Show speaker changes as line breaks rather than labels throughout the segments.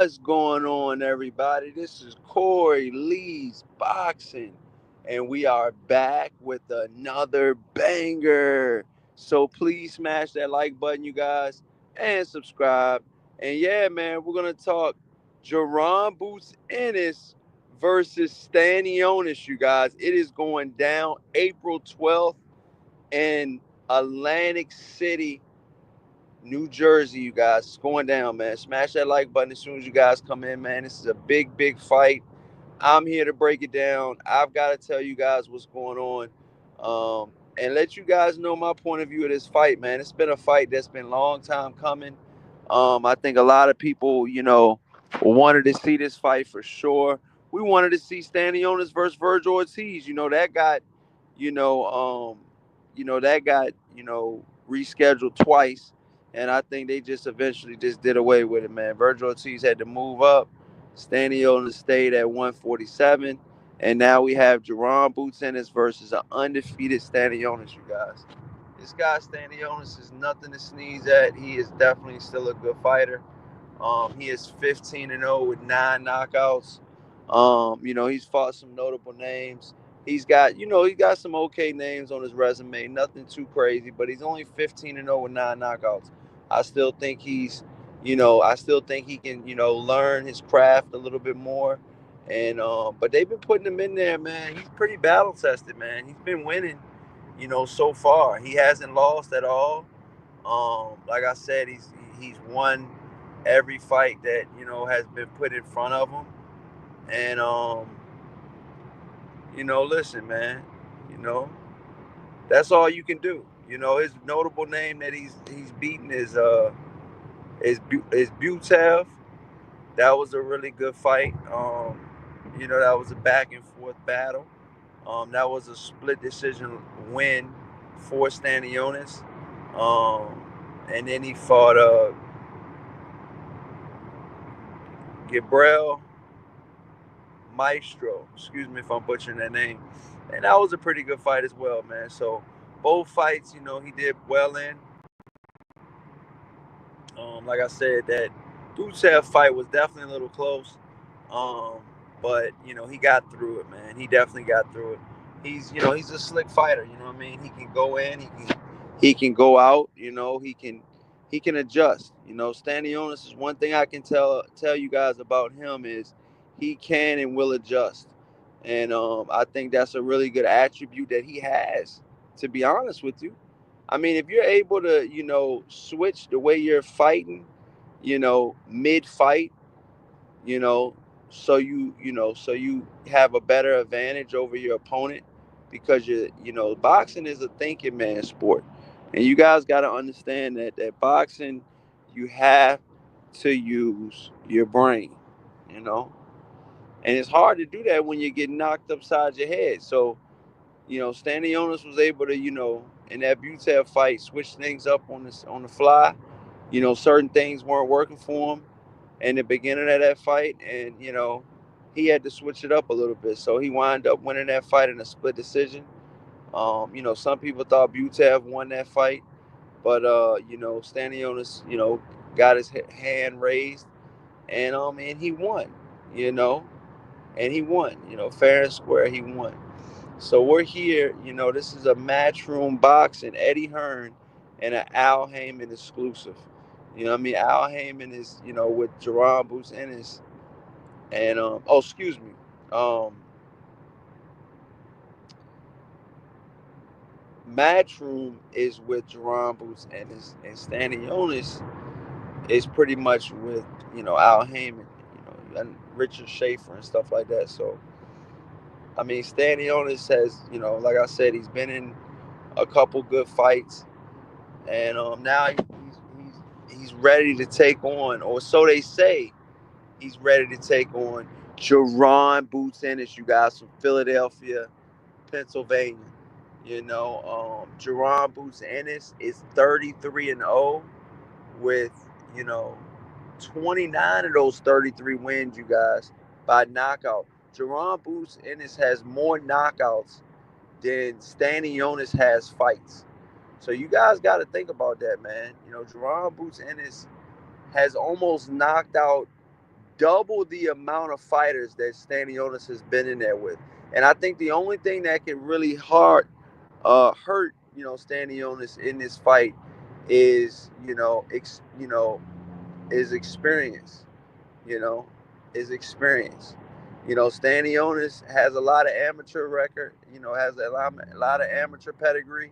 What's going on, everybody? This is Corey Lee's Boxing, and we are back with another banger. So please smash that like button, you guys, and subscribe. And yeah, man, we're gonna talk Jaron Boots Ennis versus Stanionis, you guys. It is going down April 12th in Atlantic City, New Jersey, you guys. It's going down, man. Smash that like button as soon as you guys come in, man. This is a big, big fight. I'm here to break it down. I've got to tell you guys what's going on, and let you guys know my point of view of this fight, man. It's been a fight that's been a long time coming. I think a lot of people, wanted to see this fight for sure. We wanted to see Stanionis versus Virgil Ortiz. That got, you know, um, that got, rescheduled twice, and I think they just eventually just did away with it, man. Virgil Ortiz had to move up. Stanionis stayed at 147. And now we have Jaron Boots Ennis versus an undefeated Stanionis, you guys. This guy Stanionis is nothing to sneeze at. He is definitely still a good fighter. He is 15-0 with 9 knockouts. He's fought some notable names. He got some okay names on his resume. Nothing too crazy, but he's only 15-0 with 9 knockouts. I still think I still think he can, learn his craft a little bit more. And but they've been putting him in there, man. He's pretty battle tested, man. He's been winning, so far. He hasn't lost at all. Like I said, he's won every fight that has been put in front of him. And listen, man, you know that's all you can do. His notable name that he's beaten is Butev. That was a really good fight. That was a back and forth battle. That was a split decision win for Stanionis. And then he fought Gabriel Maestro. Excuse me if I'm butchering that name. And that was a pretty good fight as well, man. So both fights, he did well in. Like I said, that Ducev fight was definitely a little close. Um, but he got through it, man. He definitely got through it. He's a slick fighter. You know what I mean? He can go in. He can go out. He can adjust. Stanionis is one thing I can tell you guys about him is he can and will adjust, and I think that's a really good attribute that he has. To be honest with you, I mean, if you're able to, switch the way you're fighting, mid fight, you know, so you have a better advantage over your opponent because boxing is a thinking man sport, and you guys got to understand that boxing, you have to use your brain, you know, and it's hard to do that when you're getting knocked upside your head. So Stanionis was able to, in that Butev fight, switch things up on the fly. Certain things weren't working for him in the beginning of that fight, and he had to switch it up a little bit. So he wound up winning that fight in a split decision. Some people thought Butev won that fight, but Stanionis, got his hand raised, and he won. You know, and he won. Fair and square, he won. So we're here. This is a Matchroom Boxing, Eddie Hearn, and an Al Heyman exclusive. You know what I mean? Al Heyman is, with Jaron Boots Ennis. And, excuse me. Um, Matchroom is with Jaron Boots Ennis. And Stanionis is pretty much with, Al Heyman, and Richard Schaefer and stuff like that. So, I mean, Stanionis has, like I said, he's been in a couple good fights, and now he's ready to take on, or so they say, he's ready to take on Jaron Boots Ennis, you guys, from Philadelphia, Pennsylvania. Jaron Boots Ennis is 33-0 with, you know, 29 of those 33 wins, you guys, by knockout. Jaron Boots Ennis has more knockouts than Stanionis has fights. So you guys got to think about that, man. Jaron Boots Ennis has almost knocked out double the amount of fighters that Stanionis has been in there with. And I think the only thing that can really hurt Stanionis in this fight is is experience. You know, is experience. Stanionis has a lot of amateur record. Has a lot of amateur pedigree.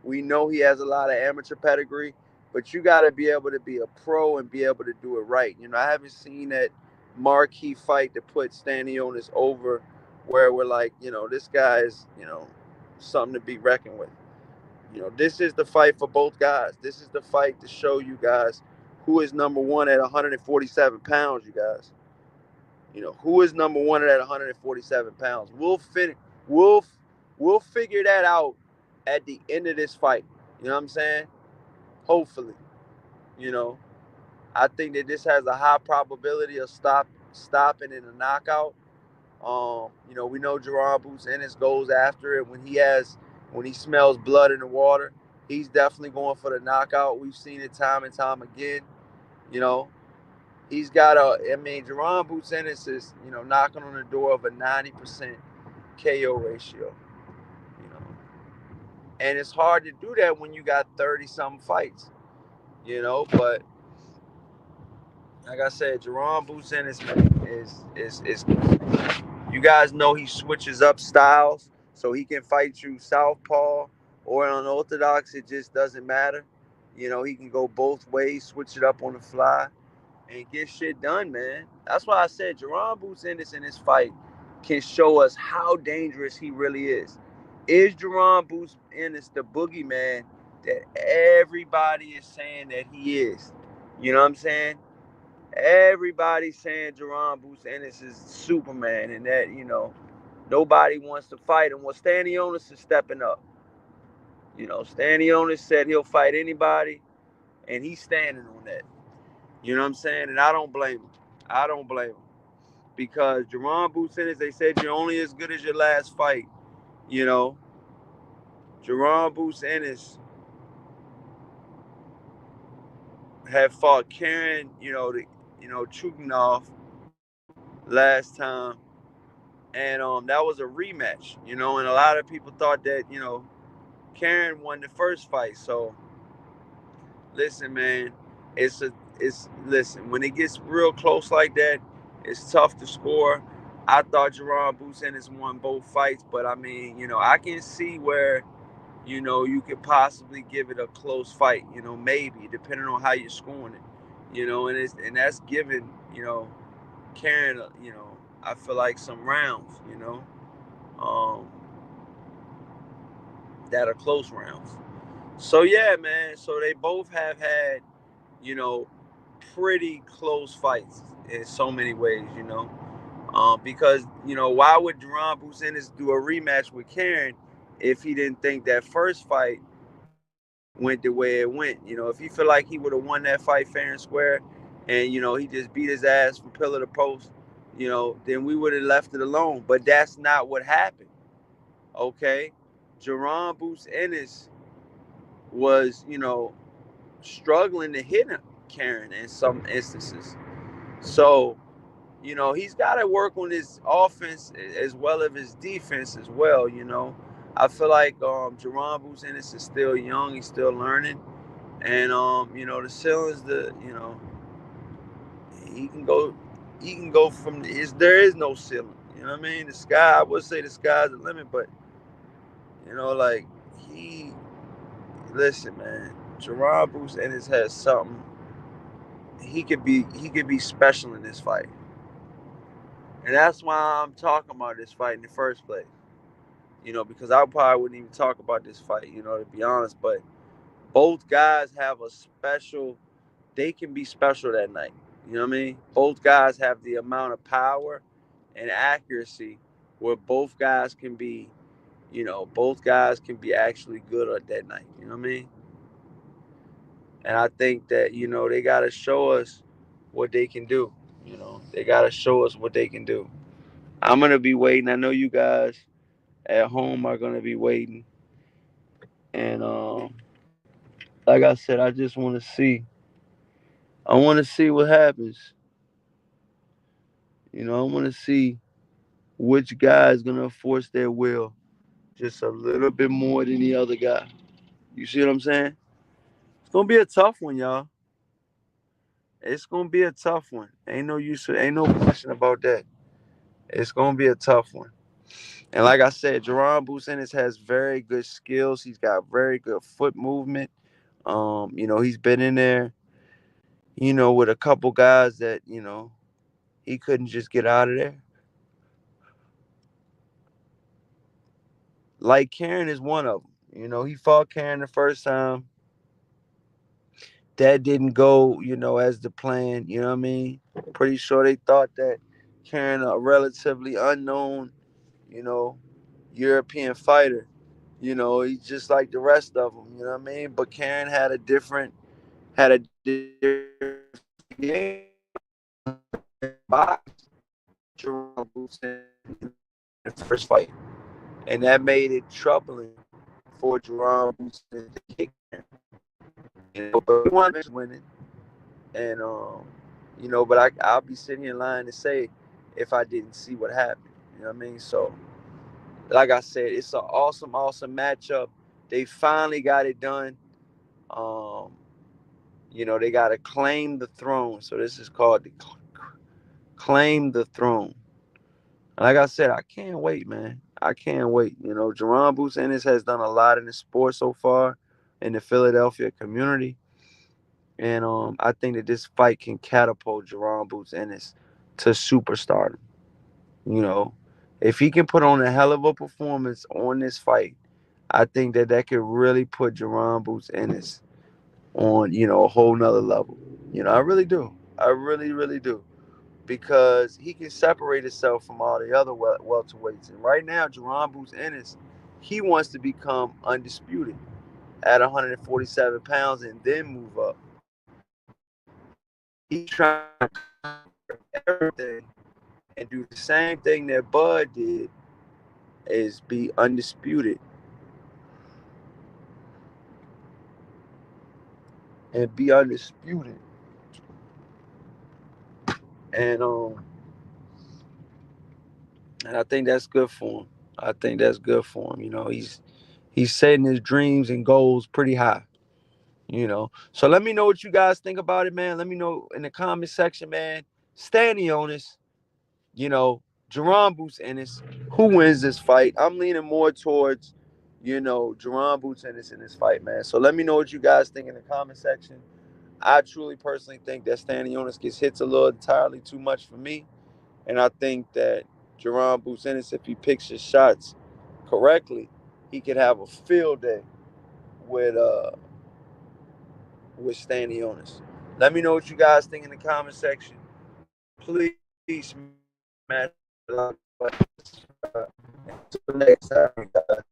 We know he has a lot of amateur pedigree, but you got to be able to be a pro and be able to do it right. I haven't seen that marquee fight to put Stanionis over, where we're like, this guy is, something to be reckoned with. This is the fight for both guys. This is the fight to show you guys who is number one at 147 pounds. You guys, who is number one at 147 pounds. We'll we'll figure that out at the end of this fight. You know what I'm saying? Hopefully, you know. I think that this has a high probability of stopping in a knockout. We know Jaron Boots Ennis goes after it when he smells blood in the water. He's definitely going for the knockout. We've seen it time and time again. You know, Jaron Boots Ennis is, knocking on the door of a 90% KO ratio. You know, and it's hard to do that when you got 30 something fights. But like I said, Jaron Boots Ennis, man, is you guys know he switches up styles, so he can fight you southpaw or unorthodox. It just doesn't matter. He can go both ways, switch it up on the fly, and get shit done, man. That's why I said Jaron Boots Ennis in this fight can show us how dangerous he really is. Is Jaron Boots Ennis the boogeyman that everybody is saying that he is? You know what I'm saying? Everybody's saying Jaron Boots Ennis is Superman and that, nobody wants to fight him. Well, Stanionis is stepping up. Stanionis said he'll fight anybody, and he's standing on that. You know what I'm saying? And I don't blame him. I don't blame him. Because Jaron Boots Ennis, they said you're only as good as your last fight. You know, Jaron Boots Ennis had fought Karen, Chugunov last time. And that was a rematch, and a lot of people thought that, Karen won the first fight. So listen, man, listen, when it gets real close like that, it's tough to score. I thought Jaron Boots Ennis won both fights, but I mean, I can see where, you could possibly give it a close fight, maybe depending on how you're scoring it, and that's given, Karen, I feel like some rounds, um, that are close rounds. So yeah, man. So they both have had, you know, pretty close fights in so many ways, because why would Duran Bucenis do a rematch with Karen if he didn't think that first fight went the way it went? If he felt like he would have won that fight fair and square, and he just beat his ass from pillar to post, then we would have left it alone. But that's not what happened. Okay, Jaron Boots Ennis was, struggling to hit him, Karen, in some instances. So, he's got to work on his offense as well as his defense as well. I feel like Jaron Boots Ennis is still young, he's still learning, and the ceiling's he can go he can go from there is no ceiling. You know what I mean? The sky, I would say the sky's the limit, but like he listen, man, Jaron Boots Ennis has something. He could be special in this fight. And that's why I'm talking about this fight in the first place. Because I probably wouldn't even talk about this fight, to be honest. But both guys have a special, they can be special that night. You know what I mean? Both guys have the amount of power and accuracy where both guys can be actually good at that night. You know what I mean? And I think that, they got to show us what they can do. They got to show us what they can do. I'm going to be waiting. I know you guys at home are going to be waiting. And like I said, I just want to see. I want to see what happens. I want to see which guy is gonna force their will just a little bit more than the other guy. You see what I'm saying? It's gonna be a tough one, y'all. It's gonna be a tough one. Ain't no question about that. It's gonna be a tough one. And like I said, Jaron Bruce Ennis has very good skills. He's got very good foot movement. He's been in there, with a couple guys that, he couldn't just get out of there. Like Karen is one of them. He fought Karen the first time. That didn't go, as the plan. You know what I mean? Pretty sure they thought that Karen, a relatively unknown, you know, European fighter, he's just like the rest of them. You know what I mean? But Karen had a different game. Box Jerome Boots in the first fight, and that made it troubling for Jerome Boots to kick him. But he wanted to win it, and but I'll be sitting here lying to say if I didn't see what happened. You know what I mean? So, like I said, it's an awesome, awesome matchup. They finally got it done. Um, they got to claim the throne. So this is called the claim the throne. Like I said, I can't wait, man. I can't wait. Jaron Boots Ennis has done a lot in the sport so far in the Philadelphia community. And I think that this fight can catapult Jaron Boots Ennis to superstardom. You know, if he can put on a hell of a performance on this fight, I think that could really put Jaron Boots Ennis on, a whole nother level. I really do. I really, really do. Because he can separate himself from all the other welterweights. And right now, Jaron Boots Ennis, he wants to become undisputed at 147 pounds and then move up. He's trying to conquer everything and do the same thing that Bud did, is be undisputed and be undisputed. And I think that's good for him. I think that's good for him. He's setting his dreams and goals pretty high. So let me know what you guys think about it, man. Let me know in the comment section, man. Stanionis, you know, Jaron Boots Ennis, who wins this fight? I'm leaning more towards, Jaron Boots Ennis in this fight, man. So let me know what you guys think in the comment section. I truly personally think that Stanionis gets hits a little entirely too much for me. And I think that Jaron Boots Ennis, if he picks his shots correctly, he could have a field day with Stanionis. Let me know what you guys think in the comment section. Please smash the like button. Until next time, guys.